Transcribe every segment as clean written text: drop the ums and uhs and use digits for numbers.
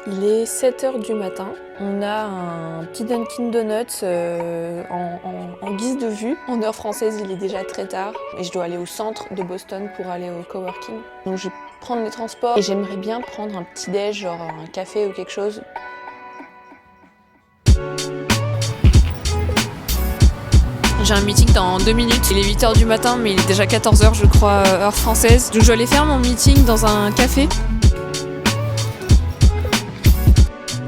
Il est 7h du matin. On a un petit Dunkin' Donuts en guise de vue. En heure française, il est déjà très tard et je dois aller au centre de Boston pour aller au coworking. Donc je vais prendre les transports et j'aimerais bien prendre un petit déj, genre un café ou quelque chose. J'ai un meeting dans 2 minutes, il est 8h du matin mais il est déjà 14h je crois, heure française. Donc je dois aller faire mon meeting dans un café.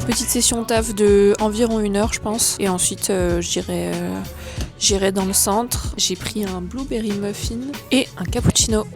Petite session taf de environ 1 heure je pense. Et ensuite j'irai dans le centre. J'ai pris un blueberry muffin et un cappuccino.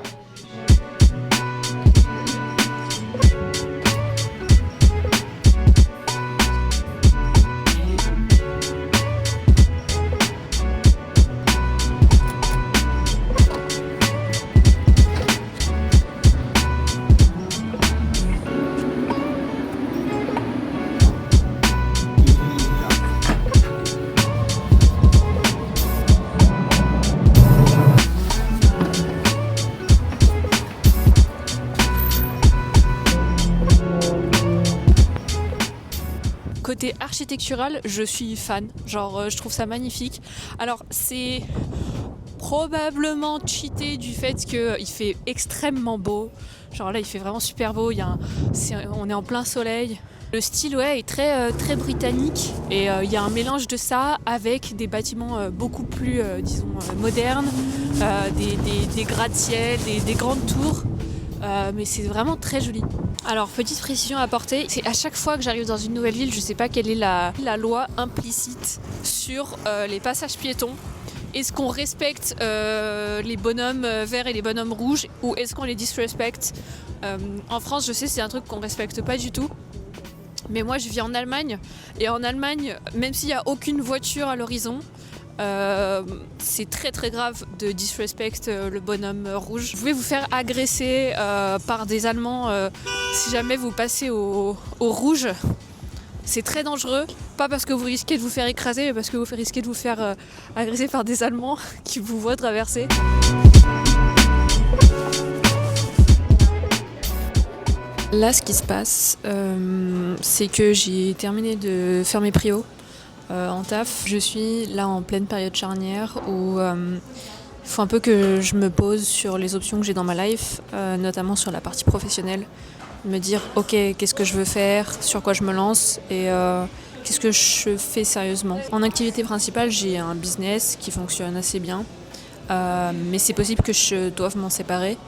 Côté architectural, je suis fan. Genre, je trouve ça magnifique. Alors, c'est probablement cheaté du fait qu'il fait extrêmement beau. Genre là, il fait vraiment super beau. On est en plein soleil. Le style, ouais, est très britannique. Et il y a un mélange de ça avec des bâtiments beaucoup plus, modernes, des gratte-ciel, des grandes tours. Mais c'est vraiment très joli. Alors, petite précision à apporter, c'est à chaque fois que j'arrive dans une nouvelle ville, je sais pas quelle est la loi implicite sur les passages piétons. Est-ce qu'on respecte les bonhommes verts et les bonhommes rouges ou est-ce qu'on les disrespecte ? En France, je sais, c'est un truc qu'on respecte pas du tout. Mais moi, je vis en Allemagne. Et en Allemagne, même s'il n'y a aucune voiture à l'horizon, c'est très grave de disrespect le bonhomme rouge. Vous pouvez vous faire agresser par des Allemands si jamais vous passez au rouge. C'est très dangereux, pas parce que vous risquez de vous faire écraser, mais parce que vous risquez de vous faire agresser par des Allemands qui vous voient traverser. Là, ce qui se passe, c'est que j'ai terminé de faire mes prios en taf. Je suis là en pleine période charnière où il faut un peu que je me pose sur les options que j'ai dans ma life, notamment sur la partie professionnelle. Me dire, ok, qu'est-ce que je veux faire, sur quoi je me lance et qu'est-ce que je fais sérieusement. En activité principale, j'ai un business qui fonctionne assez bien, mais c'est possible que je doive m'en séparer.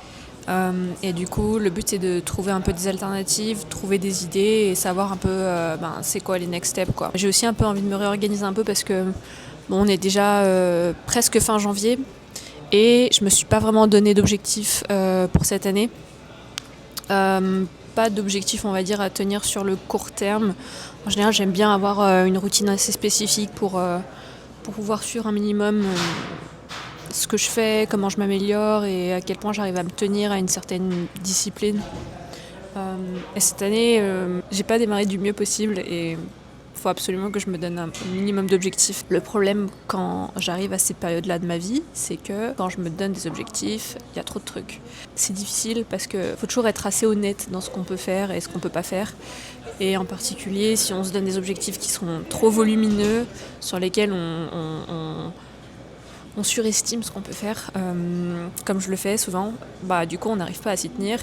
Et du coup, le but c'est de trouver un peu des alternatives, trouver des idées et savoir un peu c'est quoi les next steps, quoi. J'ai aussi un peu envie de me réorganiser un peu parce que on est déjà presque fin janvier et je me suis pas vraiment donné d'objectif pour cette année. Pas d'objectif, on va dire, à tenir sur le court terme. En général, j'aime bien avoir une routine assez spécifique pour pouvoir suivre un minimum ce que je fais, comment je m'améliore et à quel point j'arrive à me tenir à une certaine discipline. Et cette année, j'ai pas démarré du mieux possible et il faut absolument que je me donne un minimum d'objectifs. Le problème quand j'arrive à cette période-là de ma vie, c'est que quand je me donne des objectifs, il y a trop de trucs. C'est difficile parce qu'il faut toujours être assez honnête dans ce qu'on peut faire et ce qu'on peut pas faire. Et en particulier, si on se donne des objectifs qui sont trop volumineux, sur lesquels on surestime ce qu'on peut faire, comme je le fais souvent, du coup on n'arrive pas à s'y tenir.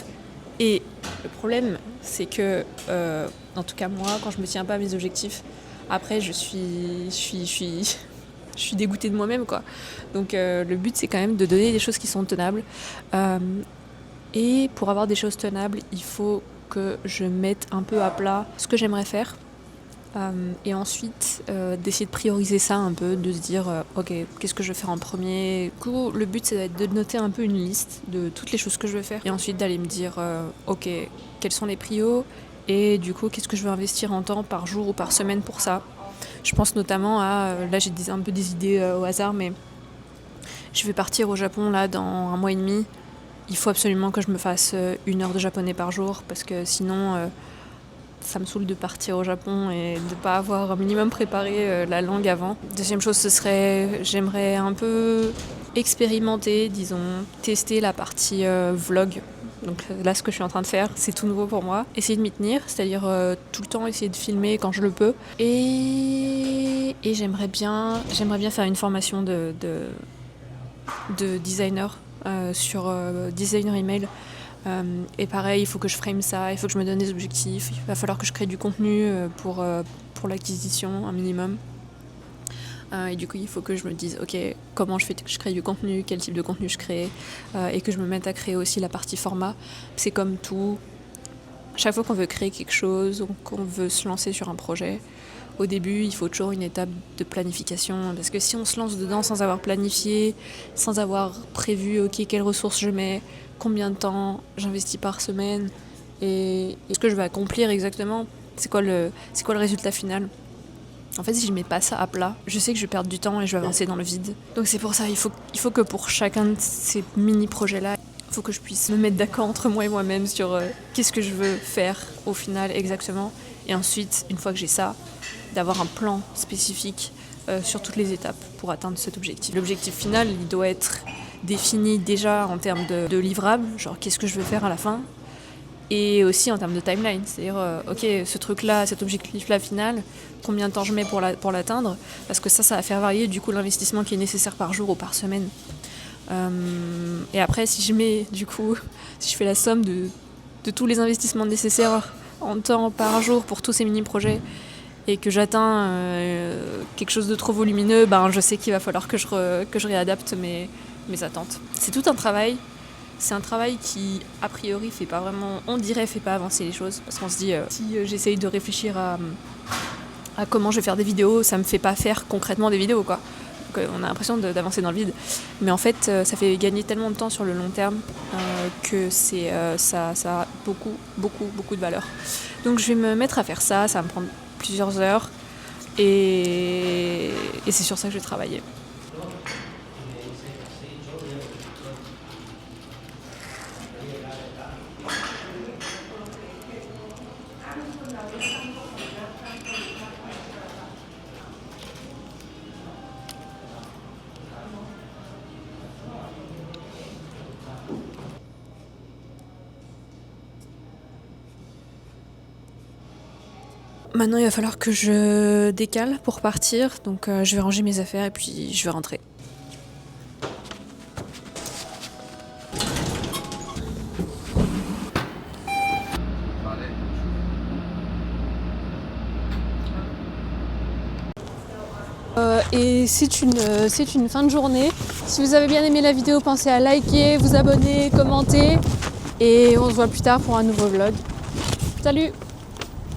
Et le problème, c'est que, en tout cas moi, quand je me tiens pas à mes objectifs, après je suis dégoûtée de moi-même, quoi. Donc le but c'est quand même de donner des choses qui sont tenables. Et pour avoir des choses tenables, il faut que je mette un peu à plat ce que j'aimerais faire. Et ensuite d'essayer de prioriser ça un peu, de se dire ok, qu'est-ce que je vais faire en premier. Du coup, le but c'est de noter un peu une liste de toutes les choses que je veux faire et ensuite d'aller me dire ok, quels sont les prios et du coup qu'est-ce que je veux investir en temps par jour ou par semaine pour ça. Je pense notamment à, là j'ai un peu des idées au hasard, mais je vais partir au Japon là dans 1 mois et demi. Il faut absolument que je me fasse 1 heure de japonais par jour parce que sinon ça me saoule de partir au Japon et de pas avoir un minimum préparé la langue avant. Deuxième chose, j'aimerais un peu expérimenter, disons, tester la partie vlog. Donc là, ce que je suis en train de faire, c'est tout nouveau pour moi. Essayer de m'y tenir, c'est-à-dire tout le temps essayer de filmer quand je le peux. Et j'aimerais bien faire une formation de designer sur designer email. Et pareil, il faut que je frame ça, il faut que je me donne des objectifs, il va falloir que je crée du contenu pour l'acquisition, un minimum. Et du coup, il faut que je me dise, ok, comment je crée du contenu, quel type de contenu je crée, et que je me mette à créer aussi la partie format. C'est comme tout, chaque fois qu'on veut créer quelque chose, ou qu'on veut se lancer sur un projet, au début, il faut toujours une étape de planification, parce que si on se lance dedans sans avoir planifié, sans avoir prévu, ok, quelles ressources je mets, combien de temps j'investis par semaine, et ce que je vais accomplir exactement, c'est quoi le résultat final. En fait, si je mets pas ça à plat, je sais que je vais perdre du temps et je vais avancer dans le vide. Donc c'est pour ça, il faut que pour chacun de ces mini-projets-là, il faut que je puisse me mettre d'accord entre moi et moi-même sur qu'est-ce que je veux faire au final exactement. Et ensuite, une fois que j'ai ça, d'avoir un plan spécifique sur toutes les étapes pour atteindre cet objectif. L'objectif final, il doit être défini déjà en termes de livrables, genre qu'est-ce que je veux faire à la fin, et aussi en termes de timeline, c'est-à-dire ok, ce truc-là, cet objectif-là final, combien de temps je mets pour l'atteindre, parce que ça va faire varier du coup l'investissement qui est nécessaire par jour ou par semaine. Et après, si je fais la somme de tous les investissements nécessaires en temps par jour pour tous ces mini-projets, et que j'atteins quelque chose de trop volumineux, je sais qu'il va falloir que je réadapte mes attentes. C'est tout un travail. C'est un travail qui, a priori, fait pas avancer les choses. Parce qu'on se dit, si j'essaye de réfléchir à comment je vais faire des vidéos, ça me fait pas faire concrètement des vidéos, quoi. Donc, on a l'impression d'avancer dans le vide. Mais en fait, ça fait gagner tellement de temps sur le long terme que ça a beaucoup, beaucoup, beaucoup de valeur. Donc je vais me mettre à faire ça va me prendre plusieurs heures. Et c'est sur ça que je vais travailler. Maintenant, il va falloir que je décale pour partir. Donc je vais ranger mes affaires et puis je vais rentrer. Et c'est une fin de journée. Si vous avez bien aimé la vidéo, pensez à liker, vous abonner, commenter. Et on se voit plus tard pour un nouveau vlog. Salut!